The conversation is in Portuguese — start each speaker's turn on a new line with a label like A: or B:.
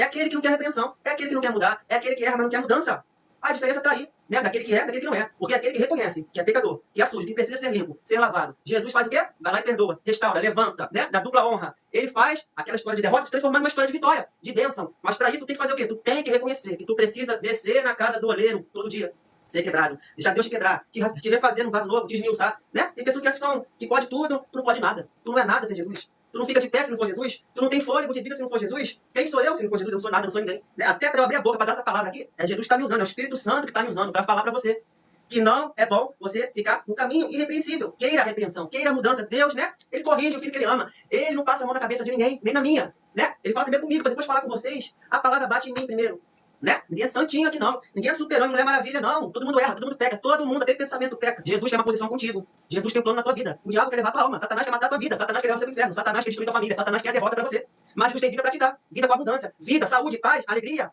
A: É aquele que não quer repreensão, é aquele que não quer mudar, é aquele que erra, mas não quer mudança. A diferença está aí, né? Daquele que é, daquele que não é. Porque aquele que reconhece que é pecador, que é sujo, que precisa ser limpo, ser lavado. Jesus faz o quê? Vai lá e perdoa, restaura, levanta, né? Dá dupla honra. Ele faz aquela história de derrota se transformar numa história de vitória, de bênção. Mas para isso tu tem que fazer o quê? Tu tem que reconhecer que tu precisa descer na casa do oleiro todo dia. Ser quebrado, deixar Deus te quebrar, te refazer num vaso novo, te esmiuçar, né? Tem pessoas que acham que pode tudo, tu não pode nada. Tu não é nada sem Jesus. Tu não fica de pé se não for Jesus. Tu não tem fôlego de vida se não for Jesus. Quem sou eu se não for Jesus? Eu não sou nada, eu não sou ninguém. Até para eu abrir a boca para dar essa palavra aqui, é Jesus que está me usando, é o Espírito Santo que está me usando para falar para você que não é bom você ficar no caminho irrepreensível. Queira a repreensão, queira a mudança. Deus, né? Ele corrige o filho que ele ama. Ele não passa a mão na cabeça de ninguém, nem na minha, né? Ele fala primeiro comigo, para depois falar com vocês. A palavra bate em mim primeiro. Né? Ninguém é santinho aqui não. Ninguém é super-homem, Mulher Maravilha, não. Todo mundo erra, todo mundo peca. Todo mundo tem pensamento peca. Jesus tem uma posição contigo. Jesus tem um plano na tua vida. O diabo quer levar a tua alma. Satanás quer matar a tua vida. Satanás quer levar você pro inferno. Satanás quer destruir tua família. Satanás quer a derrota pra você. Mas Jesus tem vida pra te dar. Vida com abundância. Vida, saúde, paz, alegria.